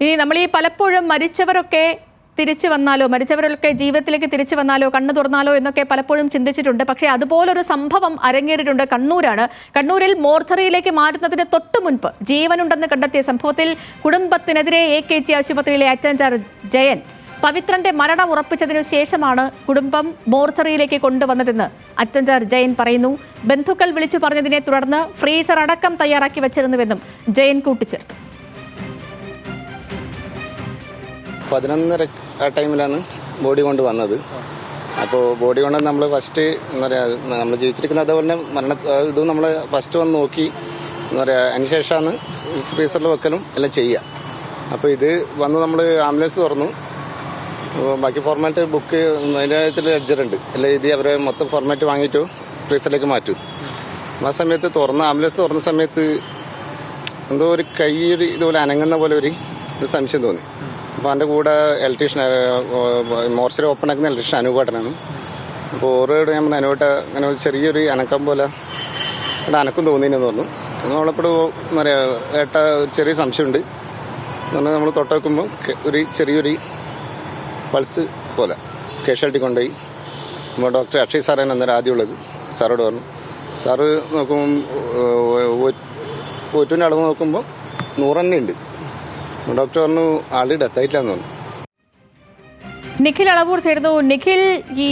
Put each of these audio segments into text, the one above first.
ഇനി നമ്മൾ ഈ പലപ്പോഴും മരിച്ചവരൊക്കെ ജീവിതത്തിലേക്ക് തിരിച്ചു വന്നാലോ കണ്ണു തുറന്നാലോ എന്നൊക്കെ പലപ്പോഴും ചിന്തിച്ചിട്ടുണ്ട്. പക്ഷേ അതുപോലൊരു സംഭവം അരങ്ങേറിയിട്ടുണ്ട്. കണ്ണൂരാണ്. കണ്ണൂരിൽ മോർച്ചറിയിലേക്ക് മാറ്റുന്നതിന് തൊട്ടു മുൻപ് ജീവനുണ്ടെന്ന് കണ്ടെത്തിയ സംഭവത്തിൽ കുടുംബത്തിനെതിരെ AKG ആശുപത്രിയിലെ അറ്റൻഡർ ജയൻ പവിത്രന്റെ മരണം ഉറപ്പിച്ചതിനു ശേഷമാണ് കുടുംബം മോർച്ചറിയിലേക്ക് കൊണ്ടുവന്നതെന്ന് അറ്റൻഡർ ജയൻ പറയുന്നു. ബന്ധുക്കൾ വിളിച്ചു പറഞ്ഞതിനെ തുടർന്ന് ഫ്രീസർ അടക്കം തയ്യാറാക്കി വച്ചിരുന്നുവെന്നും ജയൻ കൂട്ടിച്ചേർത്തു. 11:30 ആ ടൈമിലാണ് ബോഡി കൊണ്ട് വന്നത്. അപ്പോൾ ബോഡി കൊണ്ട് നമ്മൾ ഫസ്റ്റ് എന്താ പറയുക, നമ്മൾ ജീവിച്ചിരിക്കുന്ന അതേപോലെ മരണ ഇതും നമ്മൾ ഫസ്റ്റ് വന്ന് നോക്കി എന്താ പറയുക, അതിന് ശേഷമാണ് ഫ്രീസറിൽ വെക്കലും എല്ലാം ചെയ്യുക. അപ്പോൾ ഇത് വന്ന് നമ്മൾ ആംബുലൻസ് തുറന്നു. ബാക്കി ഫോർമാറ്റ് ബുക്ക് അതിൻ്റെ കാര്യത്തിൽ ലെഡ്ജറുണ്ട് എല്ലാം എഴുതി അവരെ മൊത്തം ഫോർമാറ്റ് വാങ്ങിയിട്ട് ഫ്രീസറിലേക്ക് മാറ്റും. ആ സമയത്ത് ആംബുലൻസ് തുറന്ന സമയത്ത് എന്തോ ഒരു കൈ ഇതുപോലെ അനങ്ങുന്ന പോലെ ഒരു സംശയം തോന്നി. അപ്പോൾ എൻ്റെ കൂടെ ഇലക്ട്രീഷ്യൻ മോർച്ചറി ഓപ്പൺ ആക്കുന്ന ഇലക്ട്രീഷ്യൻ അനുവേട്ടനാണ്. അപ്പോൾ ഓരോട് ഞാൻ അനുവേട്ട അങ്ങനെ ചെറിയൊരു അനക്കം പോലെ ഇവിടെ അനക്കം തോന്നിയെന്ന് പറഞ്ഞു. നമ്മളെപ്പോഴും എന്താ പറയുക ഏട്ട ഒരു ചെറിയ സംശയമുണ്ട് എന്ന് പറഞ്ഞാൽ നമ്മൾ തൊട്ട് വെക്കുമ്പോൾ ഒരു ചെറിയൊരു പൾസ് പോലെ കാഷ്വാലിറ്റി കൊണ്ടുപോയി നമ്മൾ ഡോക്ടർ അക്ഷയ് സാറാണ് അന്നേരം ആദ്യമുള്ളത്. സാറോട് പറഞ്ഞു. സാറ് നോക്കുമ്പം ഒറ്റൂൻ്റെ അളവ് നോക്കുമ്പോൾ 100 തന്നെ ഉണ്ട്. ഡോക്ടർ പറഞ്ഞു ആള് ഡെത്തായിട്ടില്ലാന്ന് പറഞ്ഞു. നിഖിൽ അളവൂർ ചേർന്നു. നിഖിൽ, ഈ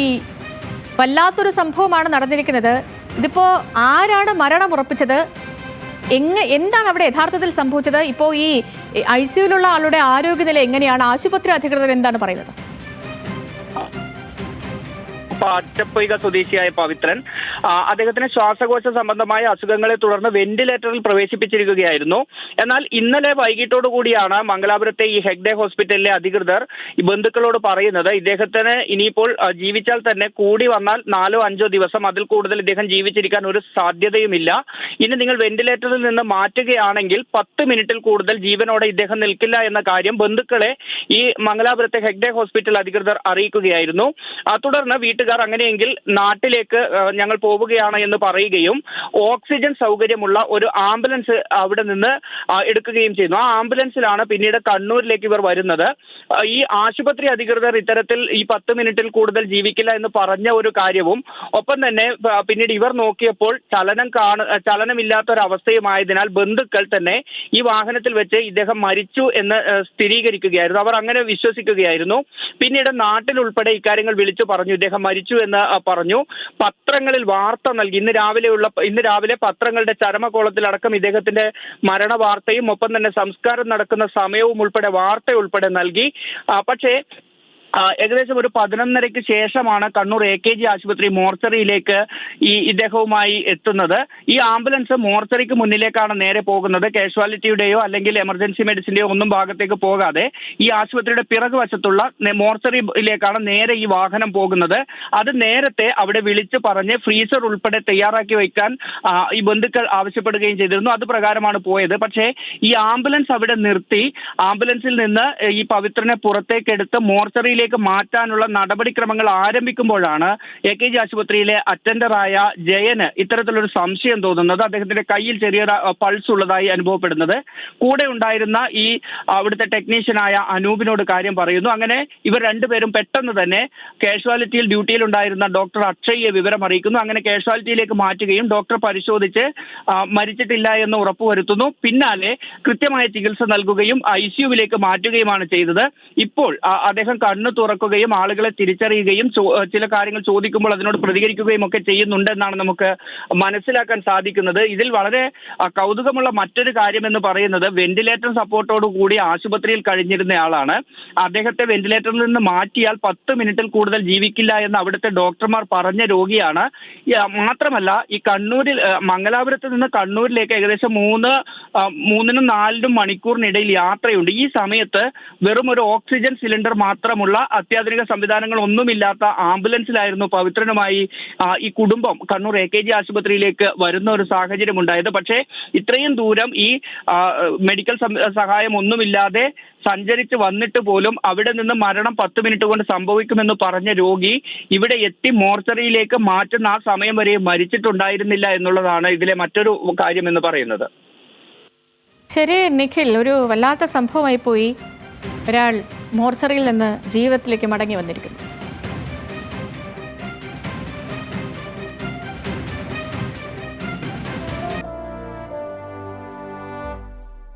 വല്ലാത്തൊരു സംഭവമാണ് നടന്നിരിക്കുന്നത്. ഇതിപ്പോ ആരാണ് മരണം ഉറപ്പിച്ചത്? എന്താണ് അവിടെ യഥാർത്ഥത്തിൽ സംഭവിച്ചത്? ഇപ്പോൾ ഈ ICUവിലുള്ള ആളുടെ ആരോഗ്യനില എങ്ങനെയാണ്? ആശുപത്രി അധികൃതർ എന്താണ് പറയുന്നത്? അറ്റപ്പൊയ്ക സ്വദേശിയായ പവിത്രൻ അദ്ദേഹത്തിന് ശ്വാസകോശ സംബന്ധമായ അസുഖങ്ങളെ തുടർന്ന് വെന്റിലേറ്ററിൽ പ്രവേശിപ്പിച്ചിരിക്കുകയായിരുന്നു. എന്നാൽ ഇന്നലെ വൈകിട്ടോടുകൂടിയാണ് മംഗലാപുരത്തെ ഈ ഹെഗ്ഡെ ഹോസ്പിറ്റലിലെ അധികൃതർ ഈ ബന്ധുക്കളോട് പറയുന്നത് ഇദ്ദേഹത്തിന് ഇനിയിപ്പോൾ ജീവിച്ചാൽ തന്നെ കൂടി വന്നാൽ 4-5 ദിവസം, അതിൽ കൂടുതൽ ഇദ്ദേഹം ജീവിച്ചിരിക്കാൻ ഒരു സാധ്യതയുമില്ല. ഇനി നിങ്ങൾ വെന്റിലേറ്ററിൽ നിന്ന് മാറ്റുകയാണെങ്കിൽ 10 മിനിറ്റിൽ കൂടുതൽ ജീവനോടെ ഇദ്ദേഹം നിൽക്കില്ല എന്ന കാര്യം ബന്ധുക്കളെ ഈ മംഗലാപുരത്തെ ഹെഗ്ഡെ ഹോസ്പിറ്റൽ അധികൃതർ അറിയിക്കുകയായിരുന്നു. തുടർന്ന് വീട്ടുകാർ അങ്ങനെയെങ്കിൽ നാട്ടിലേക്ക് ഞങ്ങൾ പോവുകയാണ് എന്ന് പറയുകയും ഓക്സിജൻ സൗകര്യമുള്ള ഒരു ആംബുലൻസ് അവിടെ നിന്ന് എടുക്കുകയും ചെയ്യുന്നു. ആ ആംബുലൻസിലാണ് പിന്നീട് കണ്ണൂരിലേക്ക് ഇവർ വരുന്നത്. ഈ ആശുപത്രി അധികൃതർ ഇത്തരത്തിൽ ഈ 10 മിനിറ്റിൽ കൂടുതൽ ജീവിക്കില്ല എന്ന് പറഞ്ഞ ഒരു കാര്യവും ഒപ്പം തന്നെ പിന്നീട് ഇവർ നോക്കിയപ്പോൾ ചലനമില്ലാത്തൊരവസ്ഥയുമായതിനാൽ ബന്ധുക്കൾ തന്നെ ഈ വാഹനത്തിൽ വെച്ച് ഇദ്ദേഹം മരിച്ചു എന്ന് സ്ഥിരീകരിക്കുകയായിരുന്നു. അവർ അങ്ങനെ വിശ്വസിക്കുകയായിരുന്നു. പിന്നീട് നാട്ടിൽ ഉൾപ്പെടെ ഇക്കാര്യങ്ങൾ വിളിച്ചു പറഞ്ഞു. ഇദ്ദേഹം മരിച്ചു എന്ന് പറഞ്ഞു. പത്രങ്ങളിൽ വാർത്ത നൽകി. ഇന്ന് രാവിലെ പത്രങ്ങളുടെ ചരമകോളത്തിലടക്കം ഇദ്ദേഹത്തിന്റെ മരണ വാർത്തയും ഒപ്പം തന്നെ സംസ്കാരം നടക്കുന്ന സമയവും ഉൾപ്പെടെ വാർത്ത ഉൾപ്പെടെ നൽകി. പക്ഷേ ഏകദേശം ഒരു 11:30 ശേഷമാണ് കണ്ണൂർ AKG ആശുപത്രി മോർച്ചറിയിലേക്ക് ഇദ്ദേഹവുമായി എത്തുന്നത്. ഈ ആംബുലൻസ് മോർച്ചറിക്ക് മുന്നിലേക്കാണ് നേരെ പോകുന്നത്. കാഷ്വാലിറ്റിയുടെയോ അല്ലെങ്കിൽ എമർജൻസി മെഡിസിന്റെയോ ഒന്നും ഭാഗത്തേക്ക് പോകാതെ ഈ ആശുപത്രിയുടെ പിറകുവശത്തുള്ള മോർച്ചറിയിലേക്കാണ് നേരെ ഈ വാഹനം പോകുന്നത്. അത് നേരത്തെ അവിടെ വിളിച്ചു പറഞ്ഞ് ഫ്രീസർ ഉൾപ്പെടെ തയ്യാറാക്കി വയ്ക്കാൻ ഈ ബന്ധുക്കൾ ആവശ്യപ്പെടുകയും ചെയ്തിരുന്നു. അത് പ്രകാരമാണ് പോയത്. പക്ഷേ ഈ ആംബുലൻസ് അവിടെ നിർത്തി ആംബുലൻസിൽ നിന്ന് ഈ പവിത്രനെ പുറത്തേക്കെടുത്ത് മോർച്ചറിയിൽ മാറ്റാനുള്ള നടപടിക്രമങ്ങൾ ആരംഭിക്കുമ്പോഴാണ് AKG ആശുപത്രിയിലെ അറ്റൻഡറായ ജയന് ഇത്തരത്തിലൊരു സംശയം തോന്നുന്നത്. അദ്ദേഹത്തിന്റെ കയ്യിൽ ചെറിയ പൾസ് ഉള്ളതായി അനുഭവപ്പെടുന്നത്. കൂടെ ഉണ്ടായിരുന്ന ഈ അവിടുത്തെ ടെക്നീഷ്യനായ അനൂപിനോട് കാര്യം പറയുന്നു. അങ്ങനെ ഇവർ രണ്ടുപേരും പെട്ടെന്ന് തന്നെ കാഷ്വാലിറ്റിയിൽ ഡ്യൂട്ടിയിൽ ഉണ്ടായിരുന്ന ഡോക്ടർ അക്ഷയ്യെ വിവരം അറിയിക്കുന്നു. അങ്ങനെ കാഷ്വാലിറ്റിയിലേക്ക് മാറ്റുകയും ഡോക്ടർ പരിശോധിച്ച് മരിച്ചിട്ടില്ല എന്ന് ഉറപ്പുവരുത്തുന്നു. പിന്നാലെ കൃത്യമായ ചികിത്സ നൽകുകയും ICUവിലേക്ക് മാറ്റുകയുമാണ് ചെയ്തത്. ഇപ്പോൾ അദ്ദേഹം കണ്ണു തുറക്കുകയും ആളുകളെ തിരിച്ചറിയുകയും ചില കാര്യങ്ങൾ ചോദിക്കുമ്പോൾ അതിനോട് പ്രതികരിക്കുകയും ഒക്കെ ചെയ്യുന്നുണ്ടെന്നാണ് നമുക്ക് മനസ്സിലാക്കാൻ സാധിക്കുന്നത്. ഇതിൽ വളരെ കൗതുകമുള്ള മറ്റൊരു കാര്യം എന്ന് പറയുന്നത് വെന്റിലേറ്റർ സപ്പോർട്ടോടുകൂടി ആശുപത്രിയിൽ കഴിഞ്ഞിരുന്നയാളാണ്. അദ്ദേഹത്തെ വെന്റിലേറ്ററിൽ നിന്ന് മാറ്റിയാൽ 10 മിനിറ്റിൽ കൂടുതൽ ജീവിക്കില്ല എന്ന് അവിടുത്തെ ഡോക്ടർമാർ പറഞ്ഞ രോഗിയാണ്. മാത്രമല്ല ഈ മംഗലാപുരത്ത് നിന്ന് കണ്ണൂരിലേക്ക് ഏകദേശം 3-4 മണിക്കൂറിനിടയിൽ യാത്രയുണ്ട്. ഈ സമയത്ത് വെറും ഒരു ഓക്സിജൻ സിലിണ്ടർ മാത്രമുള്ള അത്യാധുനിക സംവിധാനങ്ങൾ ഒന്നുമില്ലാത്ത ആംബുലൻസിലായിരുന്നു പവിത്രനുമായി ഈ കുടുംബം കണ്ണൂർ AKG ആശുപത്രിയിലേക്ക് വരുന്ന ഒരു സാഹചര്യം ഉണ്ടായത്. പക്ഷേ ഇത്രയും ദൂരം ഈ മെഡിക്കൽ സഹായം ഒന്നുമില്ലാതെ സഞ്ചരിച്ച് വന്നിട്ട് പോലും അവിടെ നിന്ന് മരണം 10 മിനിറ്റ് കൊണ്ട് സംഭവിക്കുമെന്ന് പറഞ്ഞ രോഗി ഇവിടെ എത്തി മോർച്ചറിയിലേക്ക് മാറ്റുന്ന ആ സമയം വരെ മരിച്ചിട്ടുണ്ടായിരുന്നില്ല എന്നുള്ളതാണ് ഇതിലെ മറ്റൊരു കാര്യം എന്ന് പറയുന്നത്. ശരി നിഖിൽ, ഒരു വല്ലാത്ത സംഭവമായി പോയി. ഒരാൾ മോർച്ചറിയിൽ നിന്ന് ജീവിതത്തിലേക്ക് മടങ്ങി വന്നിരിക്കുന്നു.